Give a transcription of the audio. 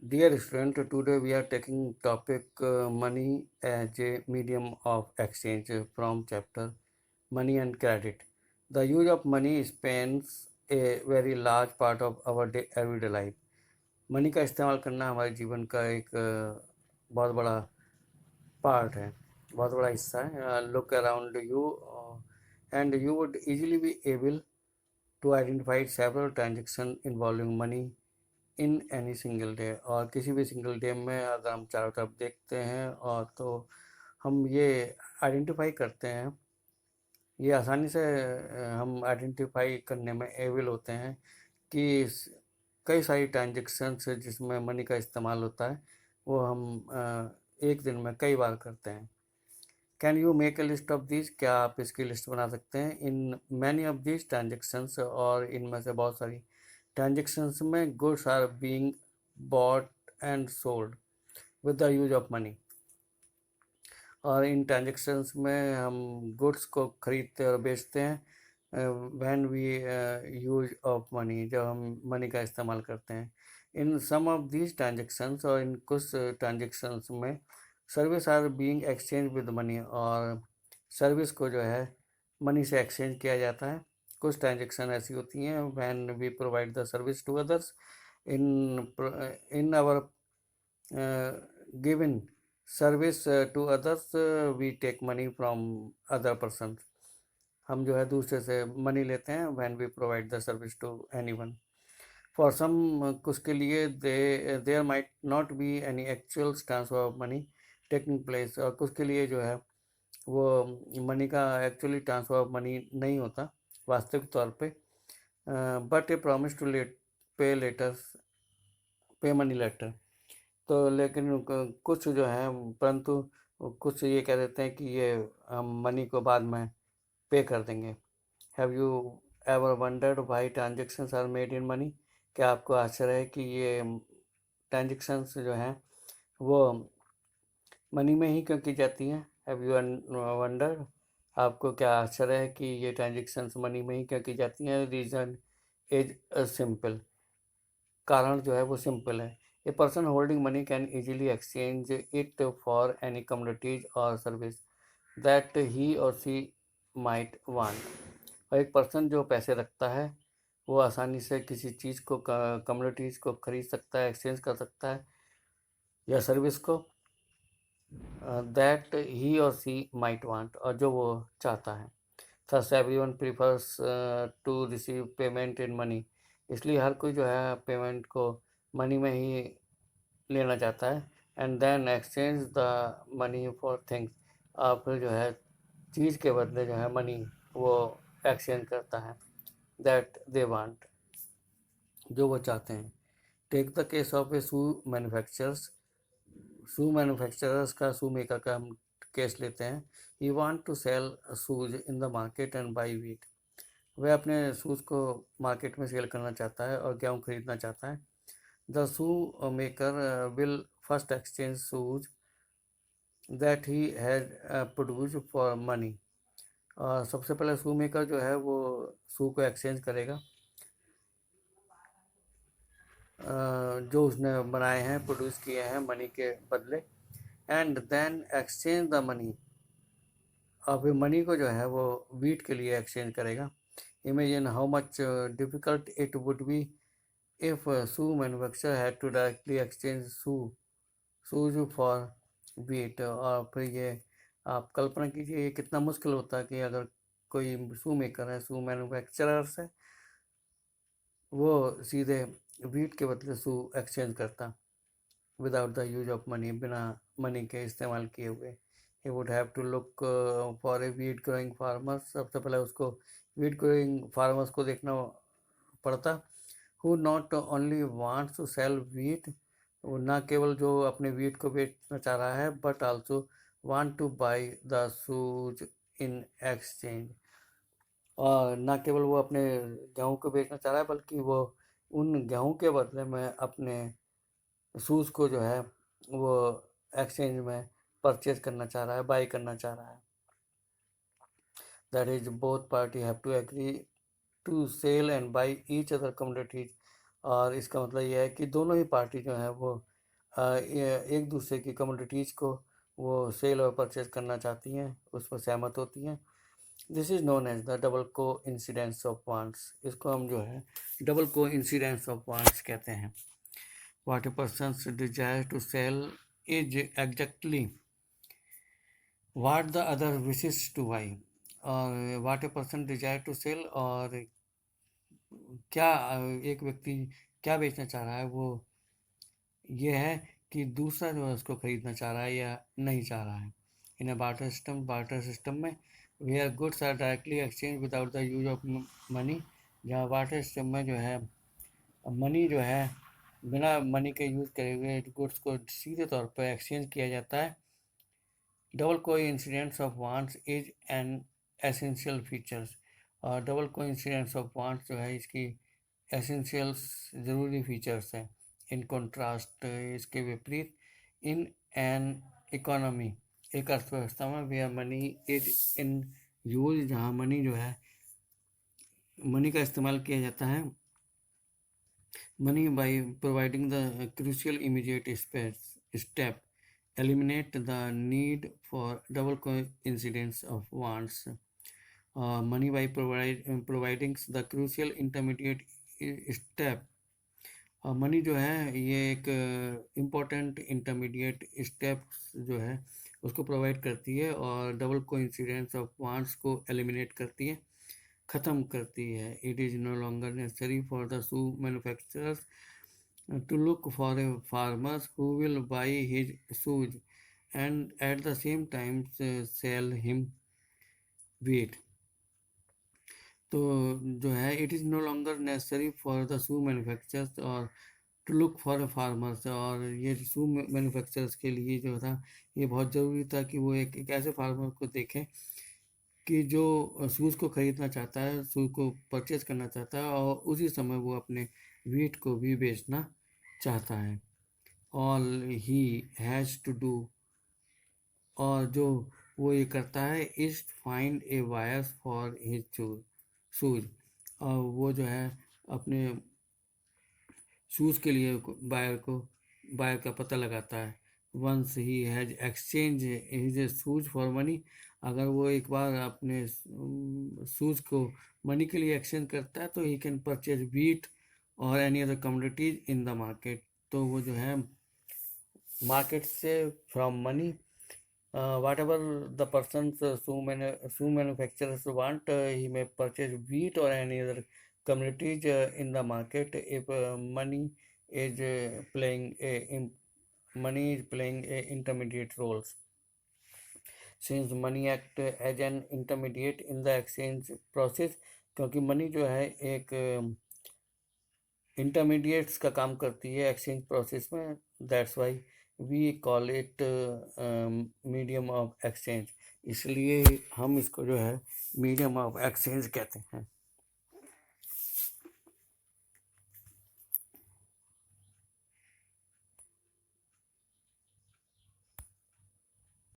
Dear student, today we are taking topic money as a medium of exchange from chapter Money and Credit. The use of money spends a very large part of our everyday life. Money का इस्तेमाल करना हमारे जीवन का एक बहुत बड़ा part है, बहुत बड़ा हिस्सा है. Look around you and you would easily be able to identify several transactions involving money in any single day. और किसी भी सिंगल डे में अगर हम चारों तरफ देखते हैं और तो हम ये आइडेंटिफाई करते हैं, ये आसानी से हम आइडेंटिफाई करने में एबल होते हैं कि कई सारी ट्रांजेक्शन्स जिसमें मनी का इस्तेमाल होता है वो हम एक दिन में कई बार करते हैं. Can you make a list of this? क्या आप इसकी लिस्ट बना सकते हैं? In many of this transactions, और इनमें से बहुत सारी ट्रांजेक्शन्स में goods are being bought and sold with the use of money. और इन ट्रांजेक्शन्स में हम गुड्स को खरीदते और बेचते हैं when we use of money, जब हम मनी का इस्तेमाल करते हैं. In some of these transactions, और इन कुछ ट्रांजेक्शन्स में service are being exchange with money, और सर्विस को जो है मनी से एक्सचेंज किया जाता है. कुछ ट्रांजेक्शन ऐसी होती हैं when we provide the service to others in in our given service to others we take money from other person. हम जो है दूसरे से मनी लेते हैं when we provide the service to anyone. For some, कुछ के लिए there might not be any actual transfer of money taking place, और कुछ के लिए जो है वो मनी का एक्चुअली ट्रांसफर ऑफ मनी नहीं होता वास्तविक तौर पे, बट ए प्रॉमिस टू पे लेटर्स, पे मनी लेटर. तो लेकिन कुछ जो है, परंतु कुछ ये कह देते हैं कि ये हम मनी को बाद में पे कर देंगे. Have you ever wondered why transactions are made in money? क्या आपको आश्चर्य है कि ये ट्रांजेक्शन्स जो हैं वो मनी में ही क्यों की जाती हैं? हैव यू वंडर्ड, आपको क्या आश्चर्य है कि ये ट्रांजेक्शन्स मनी में ही क्यों की जाती हैं? रीज़न इज सिंपल, कारण जो है वो सिंपल है. A person holding money can easily exchange it for any commodities और सर्विस दैट ही और सी माइट वांट. और एक पर्सन जो पैसे रखता है वो आसानी से किसी चीज़ को, कमोडिटीज़ को खरीद सकता है, एक्सचेंज कर सकता है, या सर्विस को दैट ही और सी माइट वांट, और जो वो चाहता है. Thus everyone prefers to receive payment in money. इसलिए हर कोई जो है पेमेंट को मनी में ही लेना चाहता है. And then exchange the money for things, और फिर जो है चीज़ के बदले जो है मनी वो एक्सचेंज करता है दैट दे वांट, जो वो चाहते हैं. Take the case of a shoe manufacturers. Shoe manufacturers का, शू मेकर का हम केस लेते हैं. He want to sell shoes in the market and buy wheat. वह अपने शूज़ को मार्केट में सेल करना चाहता है और गेहूँ खरीदना चाहता है. The shoe maker will first exchange shoes that he has produce for money. और सबसे पहले शू मेकर जो है वो शू को एक्सचेंज करेगा जो उसने बनाए हैं, प्रोड्यूस किए हैं मनी के बदले. And then exchange the money, और फिर मनी को जो है वो वीट के लिए एक्सचेंज करेगा. Imagine how much difficult it would be if shoe manufacturer had to directly exchange shoes for wheat. और फिर ये आप कल्पना कीजिए ये कितना मुश्किल होता कि अगर कोई शू मेकर है, शू मैन्युफैक्चरर से वो सीधे वीट के बदले शू एक्सचेंज करता without the use of money, बिना मनी के इस्तेमाल किए हुए. He would have to look for a wheat growing farmers. सबसे पहले उसको वीट ग्रोइंग फार्मर्स को देखना पड़ता, who not only wants to sell wheat, ना केवल जो अपने वीट को बेचना चाह रहा है, but also want two by the shoes in exchange. और ना केवल वो अपने गेहूँ को बेचना चाह रहा है, बल्कि वो उन गेहूँ के बदले में अपने शूज़ को जो है वो एक्सचेंज में परचेज करना चाह रहा है, बाई करना चाह रहा है. That is both party have to agree to sell and buy each other commodities. और इसका मतलब यह है कि दोनों ही पार्टी जो है वो एक दूसरे की कमोडिटीज़ को वो सेल और परचेज करना चाहती हैं, उस पर सहमत होती हैं। This is known as the double coincidence of wants. इसको हम जो है double coincidence of wants कहते हैं। What a person's desire to sell is exactly what the other wishes to buy, और what a person desire to sell, और क्या एक व्यक्ति क्या बेचना चाह रहा है, वो ये है कि दूसरा जो है उसको खरीदना चाह रहा है या नहीं चाह रहा है। इन अ बार्टर सिस्टम में where goods are directly exchange without the use of money, जहाँ बार्टर सिस्टम में जो है मनी जो है बिना मनी के यूज़ करे हुए गुड्स को सीधे तौर पर एक्सचेंज किया जाता है। Double coincidence of wants is an essential features, और डबल कोइंसिडेंस ऑफ वांट्स जो है इसकी एसेंशियल्स ज़रूरी फीचर्स हैं। इन कॉन्ट्रास्ट, इसके विपरीत, इन एन इकोनॉमी, एक अर्थव्यवस्था में, where money is in use, जहाँ मनी जो है मनी का इस्तेमाल किया जाता है, money by providing the crucial immediate step eliminate the need for double coincidence of wants. Money by providing the crucial intermediate step, money जो है ये एक इम्पोर्टेंट इंटरमीडिएट स्टेप्स जो है उसको प्रोवाइड करती है और डबल कोइंसिडेंस ऑफ वांट्स को एलिमिनेट करती है, ख़त्म करती है। It is no longer necessary for the shoe manufacturers to look for a farmers who will buy his shoes and at the same time sell him wheat. तो जो है it is no longer necessary for the shoe manufacturers और to look for a farmers, और ये शू manufacturers के लिए जो था ये बहुत ज़रूरी था कि वो एक ऐसे फार्मर को देखें कि जो शूज़ को ख़रीदना चाहता है, शूज़ को परचेज करना चाहता है और उसी समय वो अपने वीट को भी बेचना चाहता है। All he has to do, और जो वो ये करता है, is find a buyers for his shoes, और वो जो है अपने शूज़ के लिए बायर का पता लगाता है। Once he has exchange his shoes for money, अगर वो एक बार अपने शूज़ को मनी के लिए एक्सचेंज करता है तो ही कैन परचेज वीट और any other commodities in the market. तो वो जो है मार्केट से from money whatever the person's shoe manufacturers want, he may purchase wheat or any other commodities in the market if money is playing a intermediate roles. Since money act as an intermediate in the exchange process, क्योंकि money जो है एक intermediates का काम करती है exchange process में, that's why we call it medium of exchange, इसलिए हम इसको जो है मीडियम ऑफ एक्सचेंज कहते हैं।